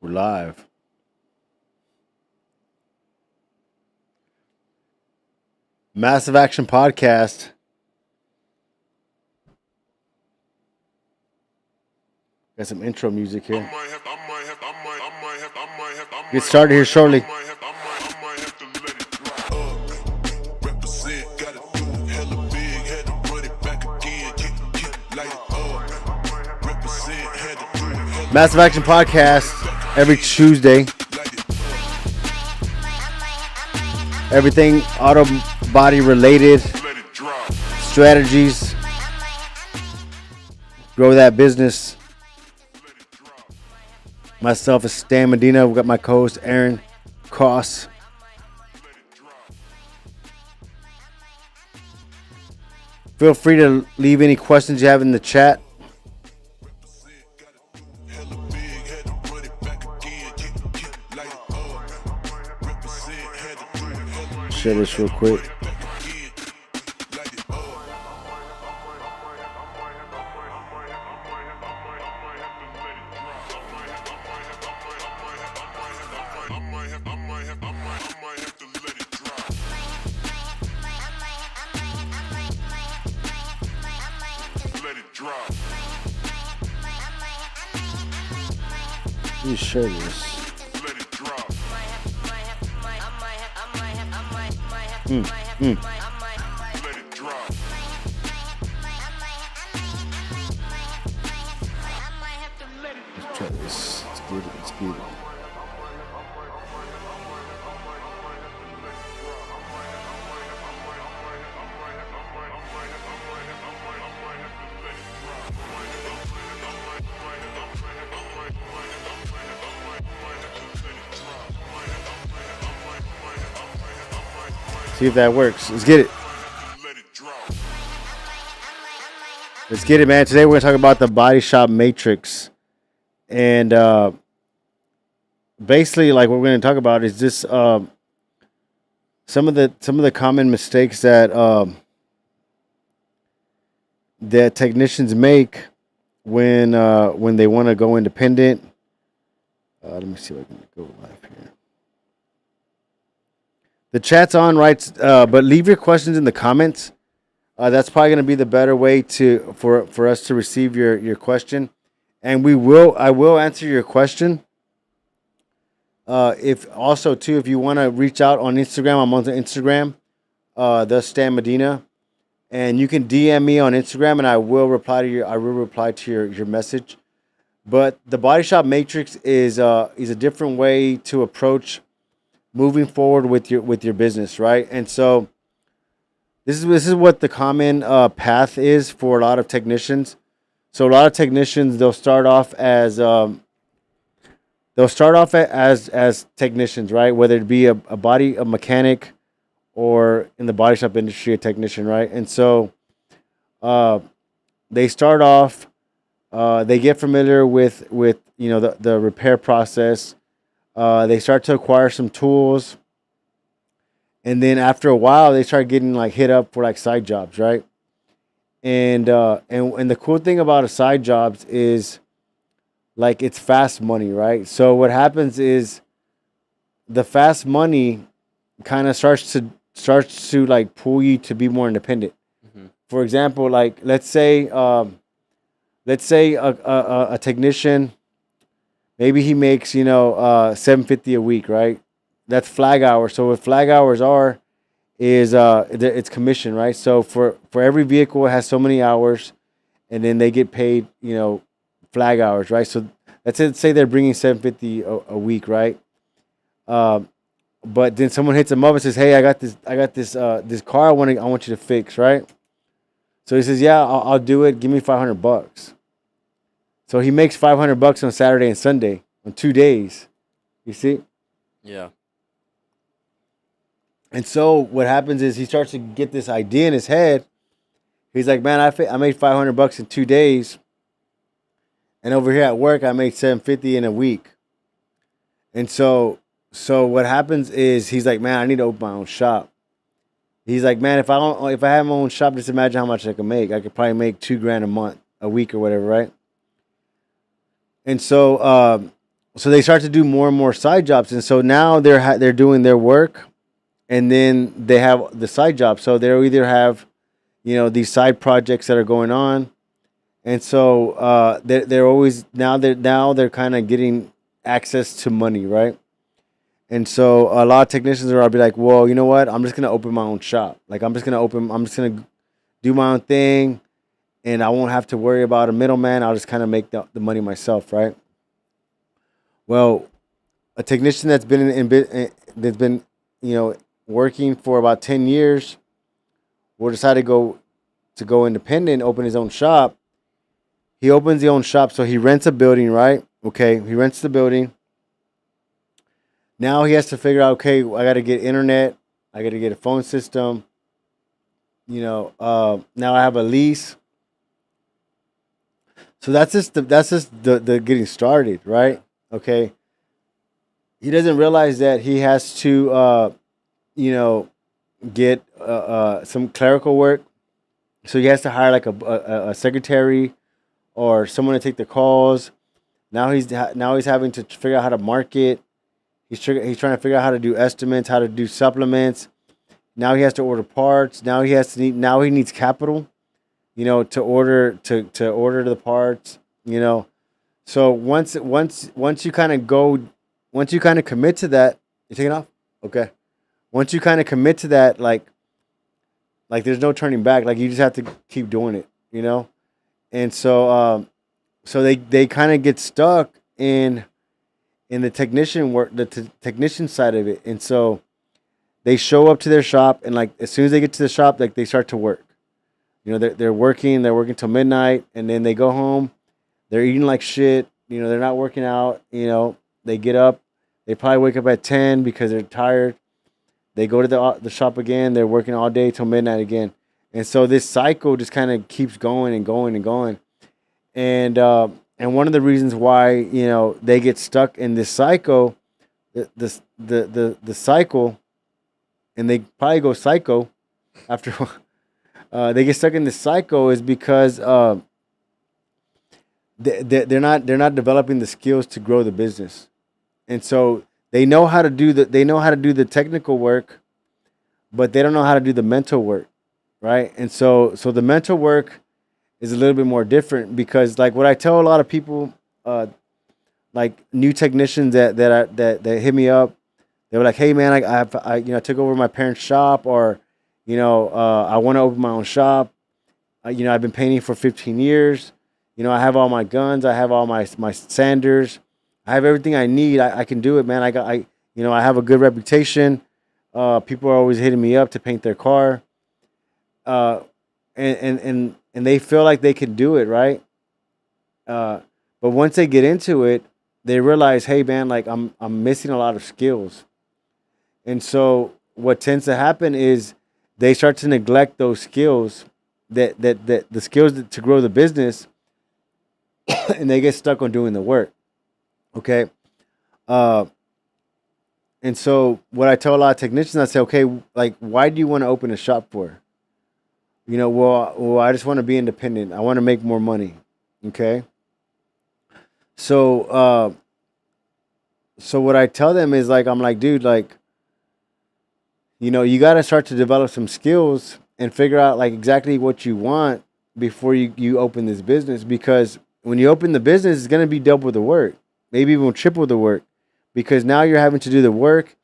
We're live. Massive Action Podcast. Got some intro music here. Get started here shortly. Massive Action Podcast every Tuesday. Everything auto body related, strategies, grow that business. Myself is Stan Medina. We've got my co-host Aaron Cross. Feel free to leave any questions you have in the chat. Share this real quick. Please share this. Let's try this. Let's get it. Let's get it. See if that works. Let's get it. Let's get it, man. Today we're going to talk about the body shop matrix. And basically, like, what we're going to talk about is just some of the common mistakes that that technicians make when they want to go independent. Let me see if I can go live here. The chat's on, right? But leave your questions in the comments. That's probably going to be the better way for us to receive your question, and I will answer your question. If you want to reach out on Instagram, I'm on the Instagram, the Stan Medina, and you can DM me on Instagram, and I will reply to your message. But the body shop matrix is a different way to approach moving forward with your business, right? And so this is what the common path is for a lot of technicians. So a lot of technicians, they'll start off as technicians, right? Whether it be a mechanic, or in the body shop industry, a technician, right? And so they start off, they get familiar with the repair process. They start to acquire some tools, and then after a while, they start getting like hit up for like side jobs, right? And the cool thing about a side jobs is like it's fast money, right? So what happens is the fast money kind of starts to like pull you to be more independent. Mm-hmm. For example, like let's say a technician. Maybe he makes, $750 a week, right? That's flag hours. So what flag hours is it's commission, right? So for every vehicle, it has so many hours, and then they get paid, flag hours, right? So let's say they're bringing $750 a week, right? But then someone hits them up and says, "Hey, I got this car I want you to fix," right? So he says, "Yeah, I'll do it. Give me $500." So he makes $500 on Saturday and Sunday on 2 days. You see? Yeah. And so what happens is he starts to get this idea in his head. He's like, "Man, I made $500 in 2 days, and over here at work I made $750 in a week." And so what happens is he's like, "Man, I need to open my own shop." He's like, "Man, if I have my own shop, just imagine how much I could make. I could probably make $2,000 a week or whatever, right?" And so So they start to do more and more side jobs, and so now they're doing their work, and then they have the side job. So they either have these side projects that are going on, and so they're always now they're kind of getting access to money, right? And so a lot of technicians are, I'll be like, well, you know what? I'm just gonna open my own shop. Like I'm just gonna do my own thing, and I won't have to worry about a middleman. I'll just kind of make the money myself, right? Well, a technician that's been that's been you know working for about 10 years will decide to go independent, open his own shop. He opens his own shop, so he rents a building, right? Okay, he rents the building. Now he has to figure out, okay, I got to get internet, I got to get a phone system. Now I have a lease. So that's just the getting started, right? Okay, he doesn't realize that he has to, you know, get some clerical work. So he has to hire like a secretary or someone to take the calls. Now he's having to figure out how to market. He's trying to figure out how to do estimates, how to do supplements. Now he has to order parts. Now he needs capital, to order the parts. So once you kind of commit to that, you take it off. Okay. Once you kind of commit to that, like there's no turning back. Like you just have to keep doing it. And so they kind of get stuck in the technician work, technician side of it, and so they show up to their shop, and like as soon as they get to the shop, like they start to work. They're working till midnight, and then they go home. They're eating like shit. They're not working out. They get up. They probably wake up at 10 because they're tired. They go to the shop again. They're working all day till midnight again, and so this cycle just kind of keeps going and going and going. And one of the reasons why they get stuck in this cycle, the cycle, and they probably go psycho after they get stuck in this cycle is because they're not developing the skills to grow the business, and so they know how to do the technical work, but they don't know how to do the mental work, right? And so the mental work is a little bit more different because like what I tell a lot of people, like new technicians that hit me up, they were like, hey man, I took over my parents' shop, or I want to open my own shop. I've been painting for 15 years. I have all my guns, I have all my sanders, I have everything I need. I can do it, man. I have a good reputation. People are always hitting me up to paint their car. Uh, and they feel like they can do it, right? Uh, but once they get into it, they realize, hey man, like I'm missing a lot of skills, and so what tends to happen is they start to neglect those skills, that the skills to grow the business, and they get stuck on doing the work. Okay, uh, and so what I tell a lot of technicians, I say, okay, like why do you want to open a shop for? Well, I just want to be independent. I want to make more money. Okay. So, so what I tell them is like, I'm like, dude, like, you got to start to develop some skills and figure out like exactly what you want before you open this business. Because when you open the business, it's going to be double the work, maybe even triple the work, because now you're having to do the work,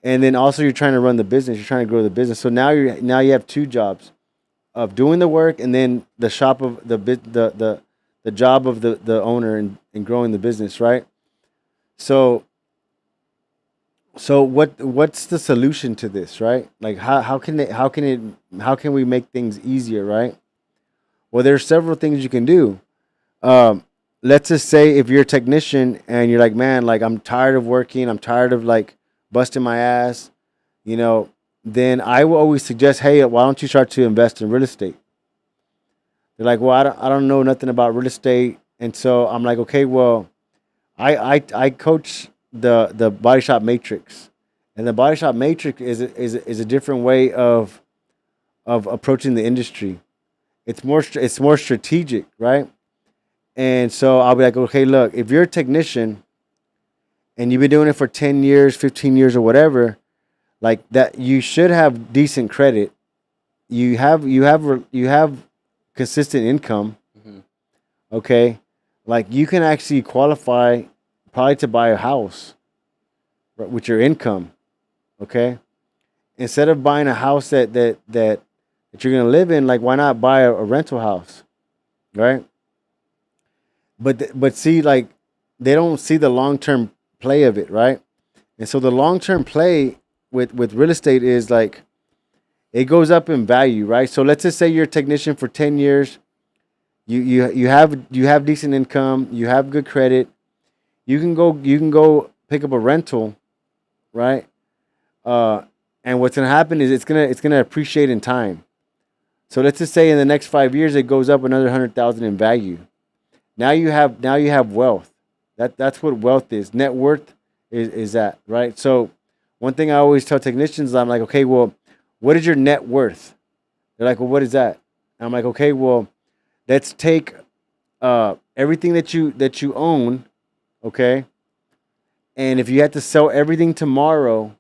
and then also you're trying to run the business. You're trying to grow the business. So now you have two jobs of doing the work, and then the shop of the job of the owner and growing the business, right? So what's the solution to this, right? Like how can we make things easier, right? Well, there's several things you can do. Um, let's just say if you're a technician and you're like, man, like I'm tired of working, I'm tired of like busting my ass, you know, then I will always suggest, hey, why don't you start to invest in real estate? They're like, well, I don't know nothing about real estate, and so I'm like, okay, well, I coach the body shop matrix, and the body shop matrix is a different way of approaching the industry. It's more strategic, right? And so I'll be like, okay, look, if you're a technician, and you've been doing it for 10 years, 15 years or whatever, like that, you should have decent credit. You have consistent income, Hmm. okay? Like you can actually qualify probably to buy a house with your income, okay? Instead of buying a house that you're gonna live in, like why not buy a rental house, right? But see, like they don't see the long term play of it, right? And so the long term play with real estate is like it goes up in value, right? So let's just say you're a technician for 10 years. You have decent income, you have good credit. You can go pick up a rental, right? Uh, and what's gonna happen is it's gonna appreciate in time. So let's just say in the next 5 years it goes up another 100,000 in value. Now you have wealth. That's what wealth is. Net worth is that, right? So one thing I always tell technicians, I'm like, okay, well, what is your net worth? They're like, well, what is that? And I'm like, okay, well, let's take everything that you own, okay, and if you had to sell everything tomorrow,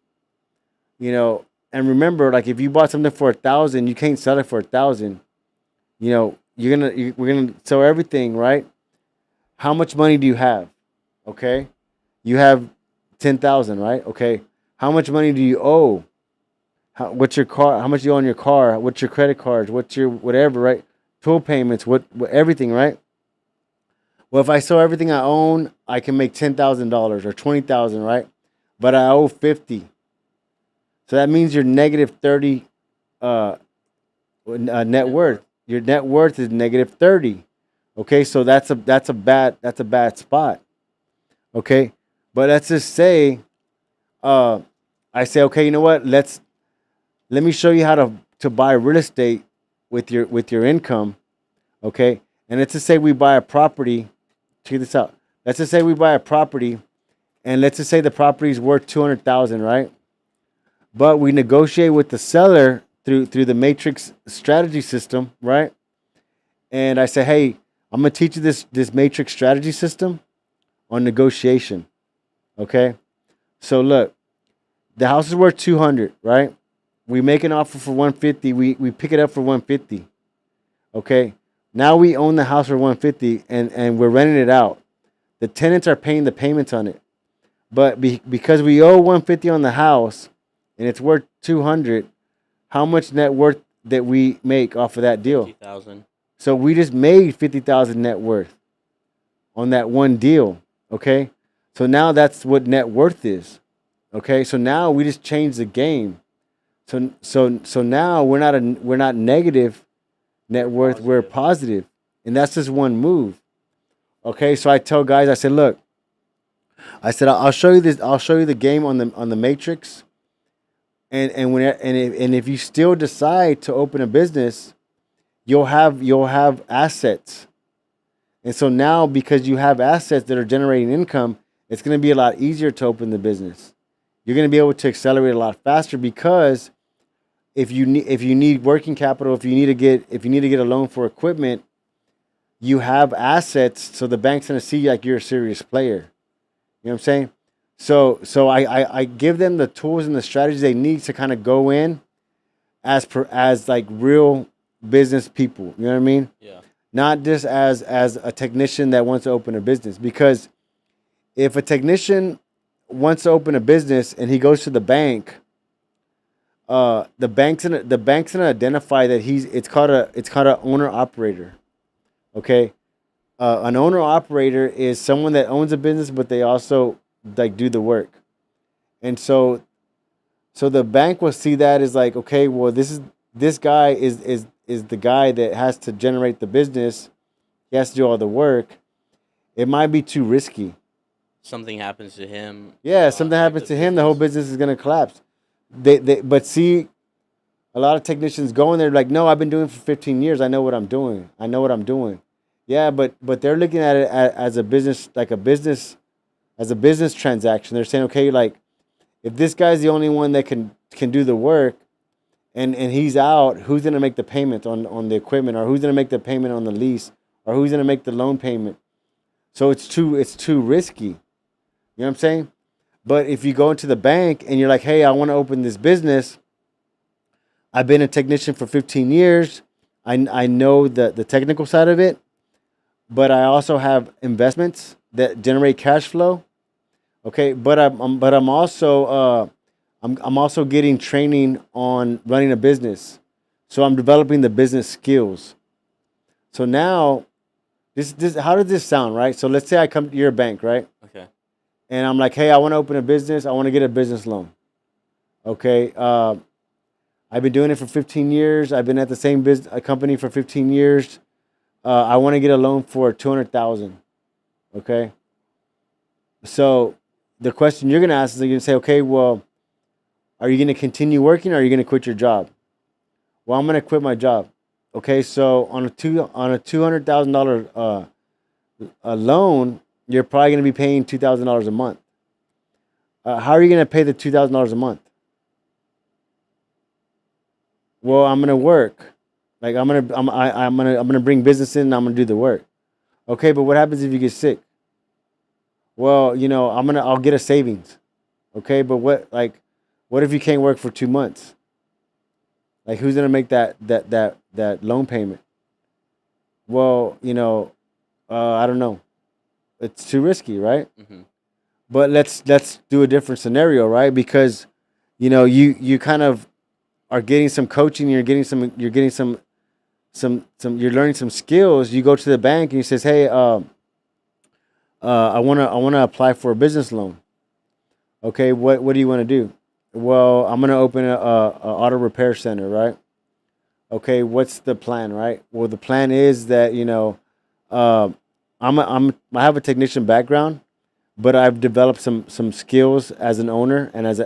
you know, and remember, like if you bought something for 1,000, you can't sell it for 1,000. We're gonna sell everything, right? How much money do you have? Okay, you have 10,000, right? Okay, how much money do you owe? What's your car? How much do you owe on your car? What's your credit cards? What's your whatever, right? Tool payments, what everything, right? Well, if I sell everything I own, I can make $10,000 or 20,000, right? But I owe 50, so that means you're negative 30 uh, net Net worth. worth. Your net worth is negative 30. Okay, so that's a bad spot. Okay, but let's just say uh, I say, okay, you know what? Let me show you how to buy real estate with your income. Okay, and let's just say we buy a property. Check this out. Let's just say we buy a property, and let's just say the property is worth 200,000, right? But we negotiate with the seller through the matrix strategy system, right? And I say, hey, I'm gonna teach you this matrix strategy system on negotiation. Okay, so look, the house is worth 200, right? We make an offer for 150. We pick it up for 150. Okay, now we own the house for 150, and we're renting it out. The tenants are paying the payments on it, but because we owe 150 on the house, and it's worth 200, how much net worth that we make off of that deal? 50,000. So we just made 50,000 net worth on that one deal. Okay, so now that's what net worth is. Okay, so now we just changed the game. So now we're not negative net worth, we're Positive. positive, and that's just one move. Okay, so I tell guys, I said, look, I said I'll show you this. I'll show you the game on the matrix, and if you still decide to open a business, you'll have assets. And so now, because you have assets that are generating income, it's going to be a lot easier to open the business. You're going to be able to accelerate a lot faster because if you need working capital, if you need to get a loan for equipment, you have assets. So the bank's going to see like you're a serious player. You know what I'm saying? So I give them the tools and the strategies they need to kind of go in as like real business people. You know what I mean? Yeah. Not just as a technician that wants to open a business. Because if a technician wants to open a business and he goes to the bank, the bank's gonna identify that it's called a owner operator. Okay, an owner operator is someone that owns a business, but they also like do the work. And so the bank will see that as like, okay, well, this guy is the guy that has to generate the business. He has to do all the work. It might be too risky. Something happens to him. Yeah, something Affect happens the to him, the whole business. business is gonna collapse. But see, a lot of technicians go in there like, no, I've been doing it for 15 years. I know what I'm doing. I know what I'm doing. Yeah, but they're looking at it as a business, like as a business transaction. They're saying, okay, like if this guy's the only one that can do the work, and he's out, who's gonna make the payment on the equipment, or who's gonna make the payment on the lease, or who's gonna make the loan payment? So it's too risky. You know what I'm saying? But if you go into the bank and you're like, hey, I want to open this business, I've been a technician for 15 years. I know the technical side of it, but I also have investments that generate cash flow. Okay, but I'm also getting training on running a business, so I'm developing the business skills. So now, this how does this sound, right? So let's say I come to your bank, right, Okay. and I'm like, hey, I want to open a business. I want to get a business loan. Okay, I've been doing it for 15 years. I've been at the same business company for 15 years. I want to get a loan for 200,000. Okay, so the question you're gonna ask is you're gonna say, okay, well, are you gonna continue working or are you gonna quit your job? Well, I'm gonna quit my job. Okay, so on a $200,000 a loan, you're probably gonna be paying $2,000 a month. How are you gonna pay the $2,000 a month? Well, I'm gonna work. Like I'm gonna bring business in and I'm gonna do the work. Okay, but what happens if you get sick? Well, I'll get a savings. Okay, but what if you can't work for 2 months? Like who's gonna make that loan payment? Well, I don't know. It's too risky, right? Mm-hmm. But let's do a different scenario, right? Because you kind of are getting some coaching, you're learning some skills. You go to the bank and you says, hey, I wanna apply for a business loan. Okay, what do you want to do? Well, I'm gonna open a auto repair center, right? Okay, what's the plan, right? Well, the plan is that uh, I have a technician background, but I've developed some skills as an owner and as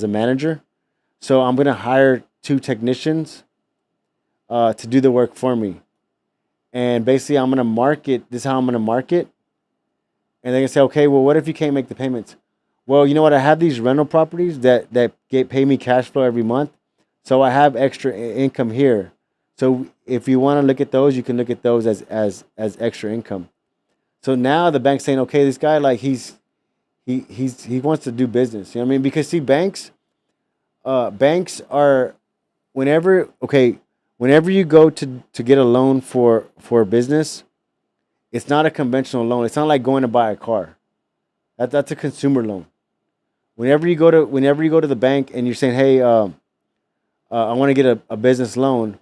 a manager. So I'm gonna hire two technicians to do the work for me, and basically I'm gonna market. This is how I'm gonna market, and they're gonna say, okay, well, what if you can't make the payments? Well, you know what? I have these rental properties that pay me cash flow every month, so I have extra income here. So if you want to look at those, you can look at those as extra income. So now the bank's saying, okay, this guy like he wants to do business. You know what I mean? Because see, banks are whenever you go to get a loan for a business, it's not a conventional loan. It's not like going to buy a car. That's a consumer loan. Whenever you go to the bank and you're saying, hey, I want to get a business loan,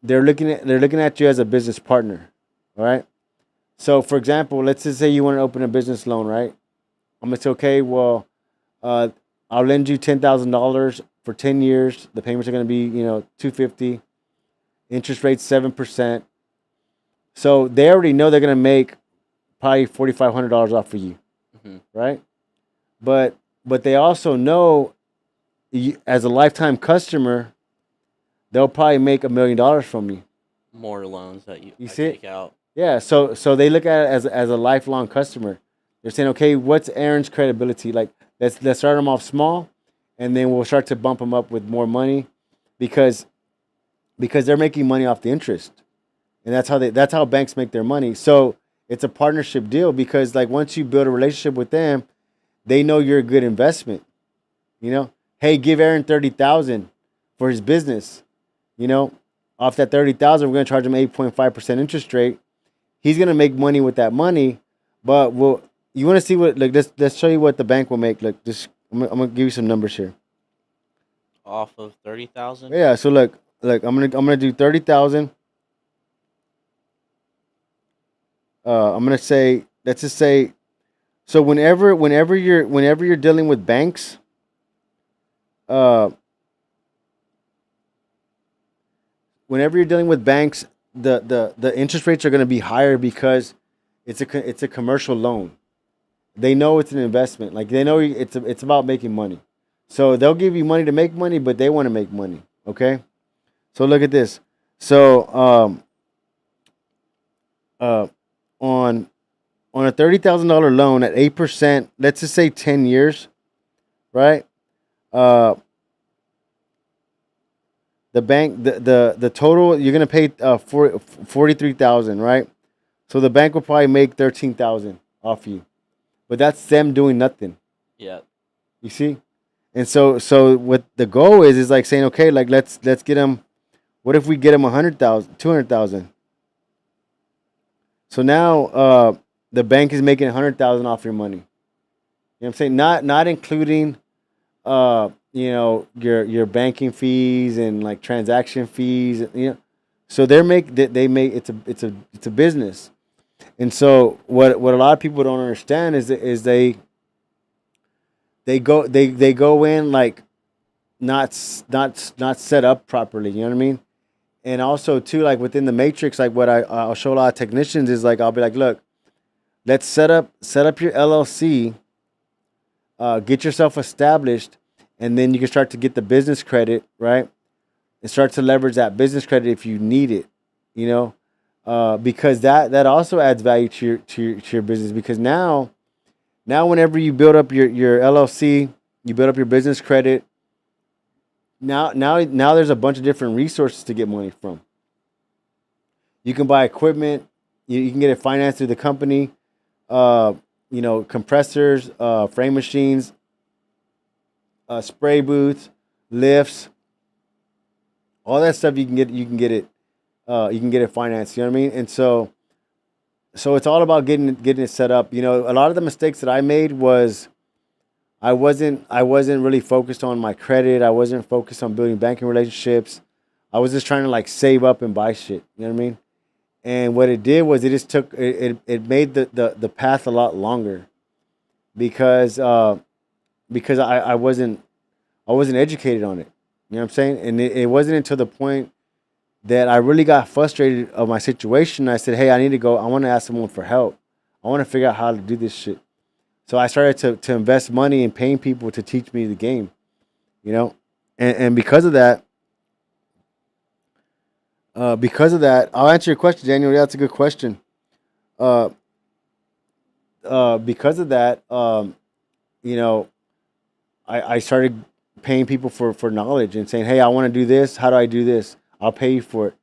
they're looking at you as a business partner. All right. So for example, let's just say you want to open a business loan, right? I'm gonna say, okay, well, uh, I'll lend you $10,000 for 10 years. The payments are gonna be 250. Interest rate 7%. So they already know they're gonna make probably $4,500 off for you, Mm-hmm. right? But they also know as a lifetime customer, they'll probably make $1 million from you. More loans that You I see it? take out. Yeah. So they look at it as a lifelong customer. They're saying, okay, what's Aaron's credibility? Like let's start him off small, and then we'll start to bump him up with more money, because they're making money off the interest, and that's how banks make their money. So it's a partnership deal because like once you build a relationship with them, they know you're a good investment. Hey, give Aaron 30,000 for his business. You know, off that 30,000, we're gonna charge him 8.5% interest rate. He's gonna make money with that money, but you want to see what? Like, let's show you what the bank will make. Look, this I'm gonna give you some numbers here. Off of 30,000. Yeah, so look, I'm gonna do 30,000. I'm gonna say, let's just say, so whenever you're dealing with banks, uh, the interest rates are gonna be higher because it's a commercial loan. They know it's an investment. Like they know it's about making money. So they'll give you money to make money, but they want to make money. Okay. So look at this. So uh, on on a $30,000 loan at 8%, let's just say 10 years, right? Uh, the total you're gonna pay 43,000, right? So the bank will probably make 13,000 off you, but that's them doing nothing. Yeah. You see, and so what the goal is like saying, okay, like let's get them. What if we get them 100,000, 200,000? So now the bank is making 100,000 off your money. You know what I'm saying? Not including your banking fees and like transaction fees. You know, so they make it's a business. And so what a lot of people don't understand is they go in like not set up properly. You know what I mean? And also too, like within the matrix, like what I'll show a lot of technicians is like I'll be like, look, let's set up your LLC, get yourself established, and then you can start to get the business credit, right? And start to leverage that business credit if you need it, you know, because that also adds value to your business. Because now whenever you build up your LLC, you build up your business credit. Now there's a bunch of different resources to get money from. You can buy equipment. You can get it financed through the company. Uh, compressors, frame machines, spray booths, lifts, all that stuff. You can get it financed. You know what I mean? And so it's all about getting it set up. You know, a lot of the mistakes that I made was I wasn't really focused on my credit. I wasn't focused on building banking relationships. I was just trying to like save up and buy shit. You know what I mean? And what it did was it just took it made the path a lot longer because because I wasn't educated on it. You know what I'm saying? And it wasn't until the point that I really got frustrated of my situation. I said, hey, I need to go. I want to ask someone for help. I want to figure out how to do this shit. So I started to invest money in paying people to teach me the game, you know, and because of that, I'll answer your question, Daniel. Yeah, that's a good question. Uh, because of that, you know, I started paying people for knowledge and saying, hey, I want to do this. How do I do this? I'll pay you for it.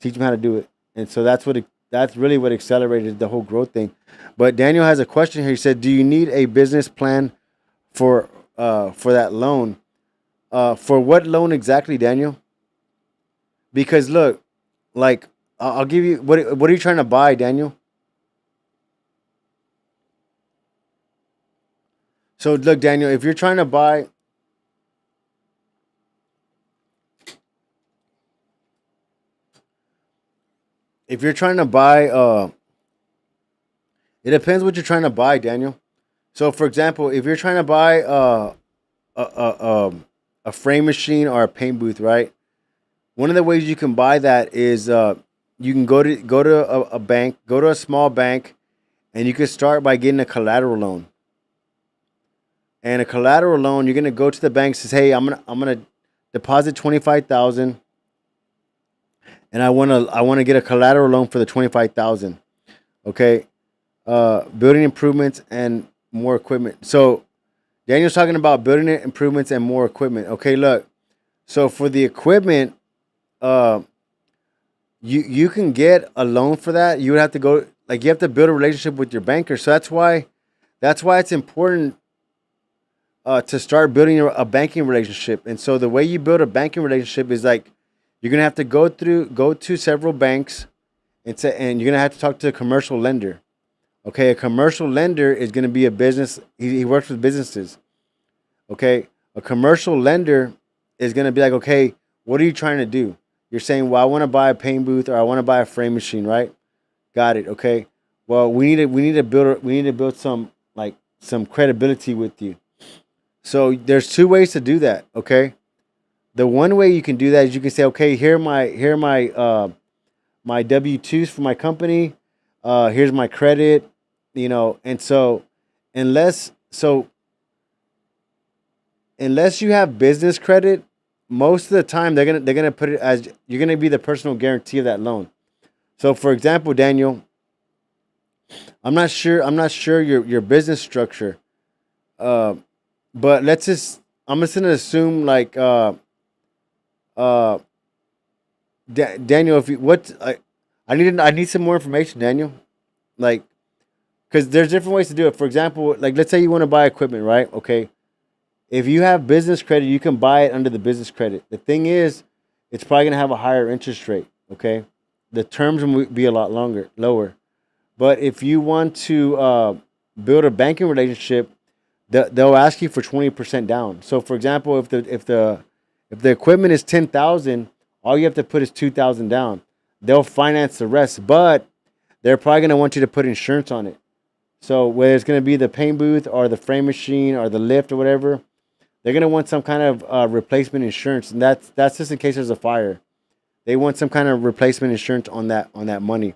Teach them how to do it. And so that's really what accelerated the whole growth thing. But Daniel has a question here. He said, do you need a business plan for that loan? For what loan exactly, Daniel? Because look, like I'll give you what are you trying to buy, Daniel? So look, Daniel, if you're trying to buy it depends what you're trying to buy, Daniel. So for example, if you're trying to buy a a frame machine or a paint booth, right? One of the ways you can buy that is you can go to a bank, go to a small bank, and you can start by getting a collateral loan. And a collateral loan, you're gonna go to the bank, says, "Hey, I'm gonna deposit 25,000, and I wanna get a collateral loan for the 25,000." Okay, building improvements and more equipment. So Daniel's talking about building improvements and more equipment. Okay, look. So for the equipment, uh, you can get a loan for that. You would have to go like you have to build a relationship with your banker. So that's why it's important to start building a banking relationship. And so the way you build a banking relationship is like you're gonna have to go to several banks and you're gonna have to talk to a commercial lender. Okay, a commercial lender is gonna be a business. He works with businesses. Okay, a commercial lender is gonna be like, okay, what are you trying to do? You're saying, well, I want to buy a paint booth or I want to buy a frame machine, right? Got it. Okay. Well, we need to build some credibility with you. So there's two ways to do that. Okay. The one way you can do that is you can say, okay, here are my W-2s for my company. Here's my credit. And so unless so unless you have business credit, most of the time they're gonna put it as you're gonna be the personal guarantee of that loan. So for example, Daniel, I'm not sure your business structure. Uh, but let's just I'm just gonna assume like uh Daniel, if you what I need some more information, Daniel. Like because there's different ways to do it. For example, like let's say you want to buy equipment, right? Okay. If you have business credit, you can buy it under the business credit. The thing is, it's probably gonna have a higher interest rate. Okay, the terms will be a lot lower. But if you want to build a banking relationship, they'll ask you for 20% down. So, for example, if the equipment is 10,000, all you have to put is 2,000 down. They'll finance the rest, but they're probably gonna want you to put insurance on it. So whether it's gonna be the paint booth or the frame machine or the lift or whatever, they're gonna want some kind of replacement insurance, and that's just in case there's a fire. They want some kind of replacement insurance on that money.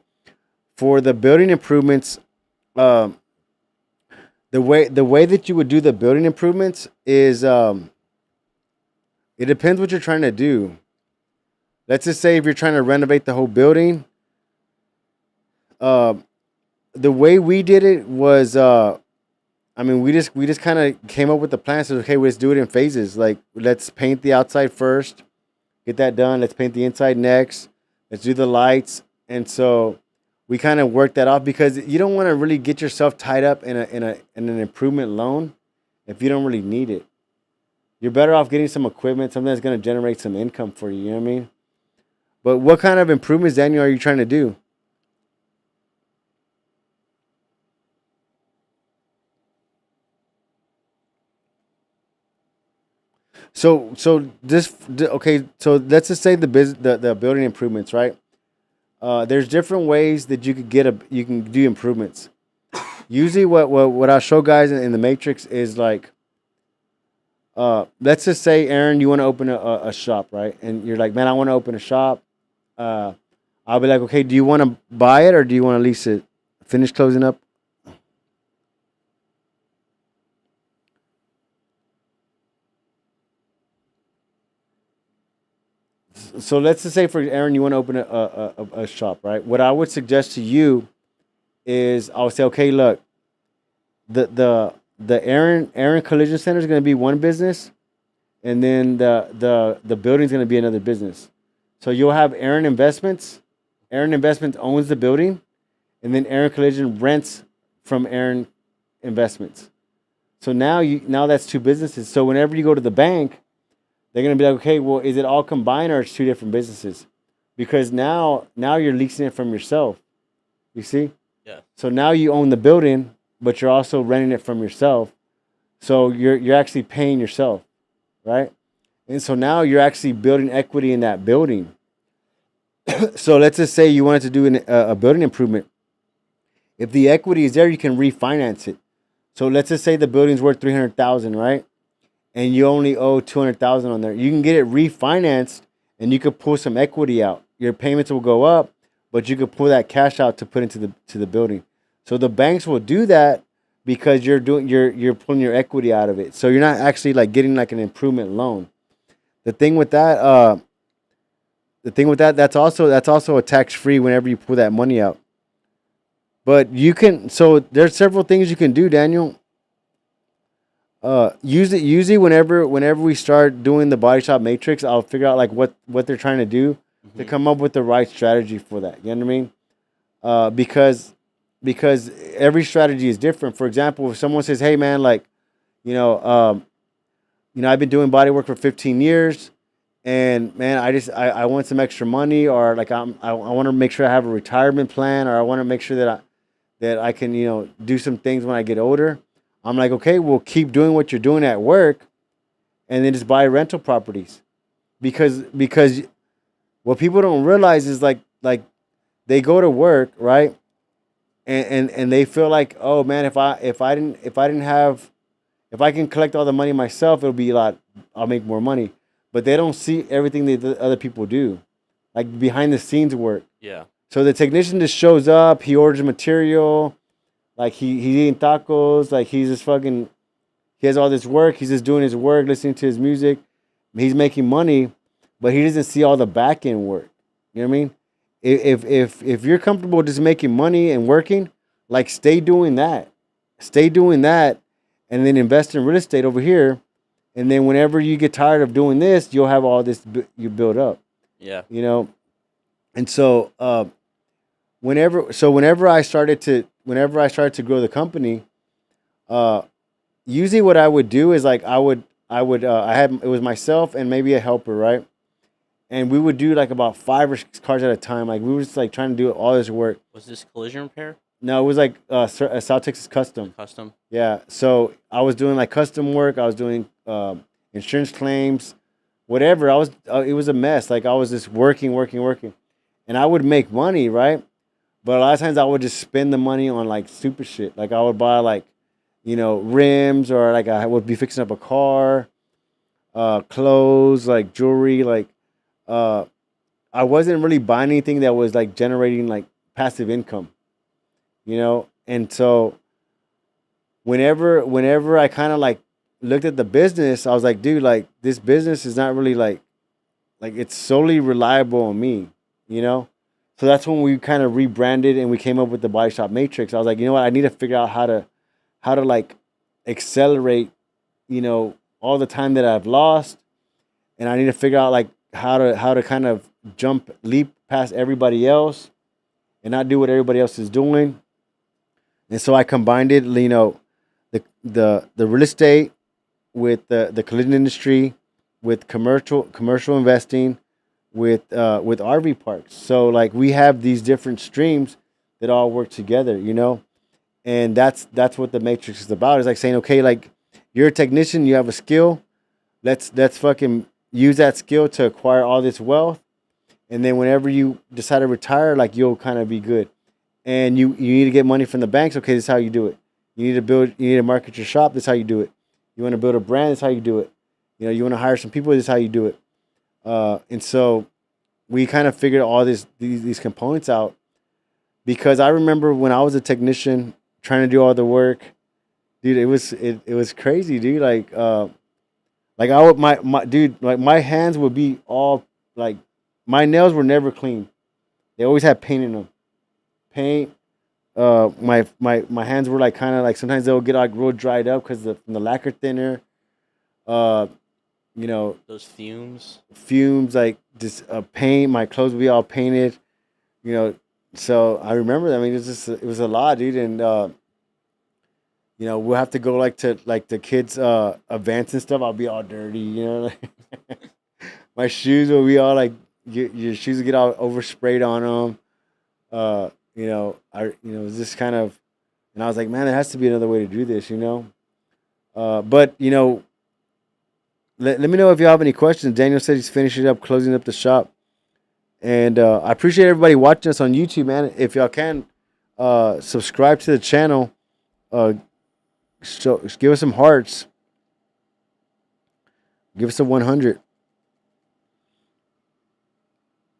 For the building improvements, um, the way that you would do the building improvements is it depends what you're trying to do. Let's just say if you're trying to renovate the whole building, uh, the way we did it was, I mean, we just kind of came up with the plan. So okay, let's do it in phases. Like let's paint the outside first, get that done. Let's paint the inside next. Let's do the lights, and so we kind of worked that off because you don't want to really get yourself tied up in an improvement loan if you don't really need it. You're better off getting some equipment, something that's going to generate some income for you. You know what I mean? But what kind of improvements, Daniel, are you trying to do? So okay. So let's just say the building improvements, right? There's different ways that you can do improvements. Usually, what I'll show guys in the matrix is like, let's just say, Aaron, you want to open a shop, right? And you're like, man, I want to open a shop. Uh, I'll be like, okay, do you want to buy it or do you want to lease it? Finish closing up. So let's just say for Aaron, you want to open a shop, right? What I would suggest to you is I would say, okay, look, the Aaron Collision Center is going to be one business, and then the building is going to be another business. So you'll have Aaron Investments. Aaron Investments owns the building, and then Aaron Collision rents from Aaron Investments. So now that's two businesses. So whenever you go to the bank, they're gonna be like, okay, well, is it all combined or it's two different businesses? Because now you're leasing it from yourself. You see? Yeah. So now you own the building, but you're also renting it from yourself. So you're actually paying yourself, right? And so now you're actually building equity in that building. So let's just say you wanted to do a building improvement. If the equity is there, you can refinance it. So let's just say the building's worth 300,000, right? And you only owe 200,000 on there. You can get it refinanced, and you could pull some equity out. Your payments will go up, but you could pull that cash out to put into the building. So the banks will do that because you're pulling your equity out of it. So you're not actually like getting like an improvement loan. The thing with that, that's also a tax free whenever you pull that money out. But you can. So there's several things you can do, Daniel. Usually whenever we start doing the body shop matrix, I'll figure out like what they're trying to do to Hmm. come up with the right strategy for that. You know what I mean? Because every strategy is different. For example, if someone says, "Hey man, like you know, um, I've been doing body work for 15 years, and man, I want some extra money, or like I want to make sure I have a retirement plan, or I want to make sure that I can do some things when I get older." I'm like, okay, well, keep doing what you're doing at work, and then just buy rental properties, because what people don't realize is like they go to work, right, and they feel like, oh man, if I can collect all the money myself, it'll be a lot. I'll make more money, but they don't see everything that the other people do, like behind the scenes work. Yeah. So the technician just shows up, he orders material, like he's eating tacos, like he's just fucking. He has all this work. He's just doing his work, listening to his music. He's making money, but he doesn't see all the back end work. You know what I mean? If you're comfortable just making money and working, like stay doing that, stay doing that, and then invest in real estate over here. And then whenever you get tired of doing this, you'll have all this you build up. Yeah. You know, and so whenever I started to grow the company, uh, usually what I would do is like I had it was myself and maybe a helper, right? And we would do like about 5 or 6 cars at a time. Like we were just like trying to do all this work. Was this collision repair? No, it was like a South Texas Custom. Custom? Yeah. So I was doing like custom work. I was doing insurance claims, whatever. I was. It was a mess. Like I was just working, working, working, and I would make money, right? But a lot of times I would just spend the money on like stupid shit. Like I would buy like, rims, or like I would be fixing up a car, clothes, like jewelry. Like uh, I wasn't really buying anything that was like generating like passive income, And so whenever I kind of like looked at the business, I was like, dude, like this business is not really like it's solely reliable on me, you know. So that's when we kind of rebranded and we came up with the Body Shop Matrix. I was like, you know what, I need to figure out how to like accelerate, all the time that I've lost, and I need to figure out like how to kind of leap past everybody else and not do what everybody else is doing. And so I combined it, the real estate with the collision industry, with commercial investing, with RV parks. So like we have these different streams that all work together, and that's what the matrix is about. It's like saying, okay, like you're a technician, you have a skill, let's fucking use that skill to acquire all this wealth, and then whenever you decide to retire, like you'll kind of be good. And you need to get money from the banks. Okay, this is how you do it. You need to market your shop. This is how you do it. You want to build a brand. This is how you do it. You want to hire some people. This is how you do it. And so we kind of figured all these components out, because I remember when I was a technician trying to do all the work, dude. It was crazy, dude. Like I would my dude, like my hands would be all like, my nails were never clean. They always had paint in them. Paint. My hands were like kind of like, sometimes they'll get like real dried up because from the lacquer thinner. Uh, Those fumes. fumes, like just paint. My clothes would be all painted. You know, so I remember that. I mean, it was a lot, dude, and we'll have to go like to like the kids' events and stuff. I'll be all dirty, my shoes will be all like, your shoes will get all oversprayed on them. It's just kind of, and I was like, man, there has to be another way to do this. But let me know if you have any questions. Daniel said he's finishing up, closing up the shop, and I appreciate everybody watching us on YouTube, man. If y'all can, subscribe to the channel, give us some hearts, give us a 100.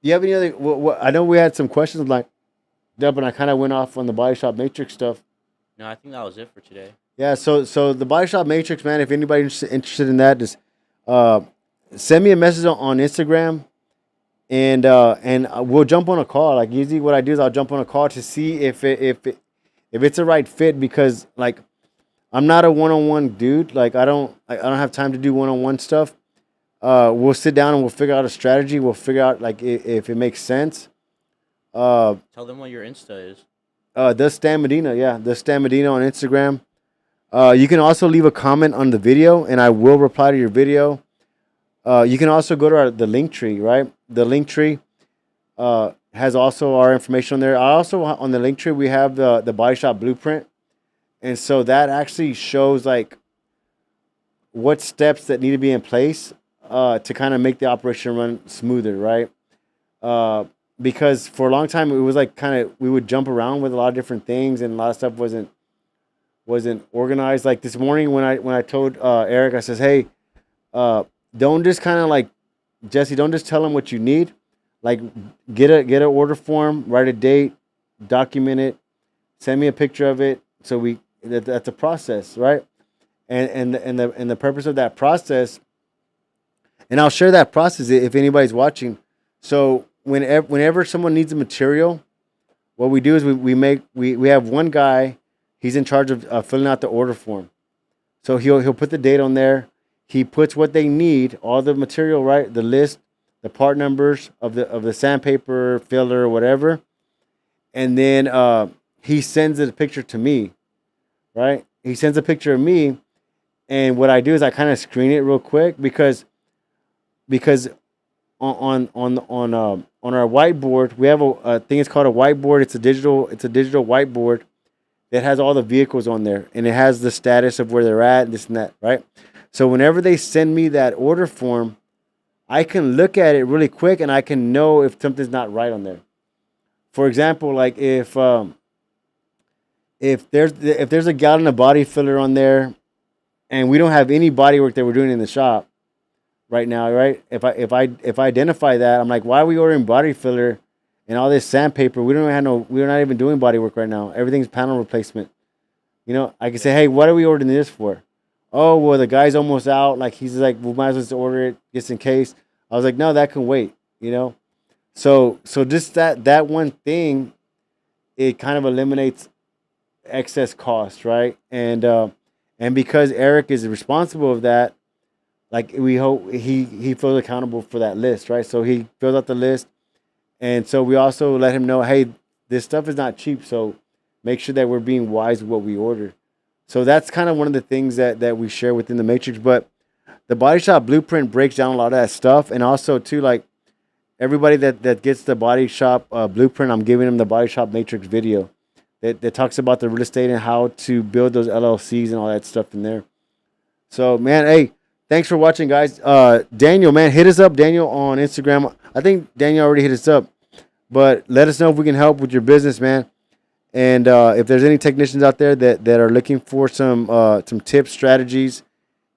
Do you have any other? I know we had some questions like that, but I kind of went off on the Body Shop Matrix stuff. No, I think that was it for today. Yeah, so the Body Shop Matrix, man. If anybody's interested in that, just send me a message on Instagram, and we'll jump on a call. Like usually, what I do is I'll jump on a call to see if it's a right fit, because like I'm not a one-on-one dude. Like I don't have time to do one-on-one stuff. We'll sit down and we'll figure out a strategy. We'll figure out like if it makes sense. Tell them what your Insta is. The Stan Medina, yeah, the Stan Medina on Instagram. You can also leave a comment on the video, and I will reply to your video. You can also go to the link tree, right? The link tree has also our information on there. I also, on the link tree, we have the Body Shop Blueprint, and so that actually shows like what steps that need to be in place to kind of make the operation run smoother, right? Because for a long time it was like kind of, we would jump around with a lot of different things, and a lot of stuff wasn't organized. Like this morning when I told Eric, I says, hey, don't just kind of like, Jesse, don't just tell him what you need. Like get an order form, write a date, document it, send me a picture of it. So that's a process, right? And the purpose of that process, and I'll share that process if anybody's watching. So whenever someone needs a material, what we do is we have one guy. He's in charge of filling out the order form. So he'll put the date on there. He puts what they need, all the material, right? The list, the part numbers of the sandpaper, filler, whatever, and then he sends a picture to me, right? He sends a picture of me, And what I do is I kind of screen it real quick because on our whiteboard we have a thing. It's called a whiteboard. It's a digital whiteboard that has all the vehicles on there, and it has the status of where they're at, this and that, right? So whenever they send me that order form, I can look at it really quick and I can know if something's not right on there. For example, like if there's a gallon of body filler on there, and we don't have any body work that we're doing in the shop right now, right? If I identify that, I'm like, why are we ordering body filler and all this sandpaper? We're not even doing body work right now. Everything's panel replacement. I can say, Yeah. hey, what are we ordering this for? Oh, well, the guy's almost out. Like he's like, we might as well just order it just in case. I was like, no, that can wait. So just that one thing, it kind of eliminates excess cost, right? And because Eric is responsible of that, like we hope he feels accountable for that list, right? So he fills out the list, and so we also let him know, hey, this stuff is not cheap, so make sure that we're being wise with what we order. So that's kind of one of the things that we share within the matrix. But the body shop blueprint breaks down a lot of that stuff, and also too, like everybody that gets the body shop blueprint, I'm giving them the body shop matrix video that talks about the real estate and how to build those LLCs and all that stuff in there. So man, hey, thanks for watching, guys. Daniel, man, hit us up, Daniel, on Instagram. I think Daniel already hit us up, but let us know if we can help with your business, man. And if there's any technicians out there that are looking for some tips, strategies,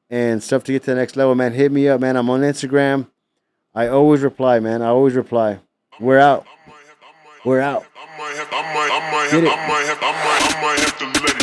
and stuff to get to the next level, man, hit me up, man. I'm on Instagram. I always reply, man. I always reply. We're out. We're out. Get it. I might have to let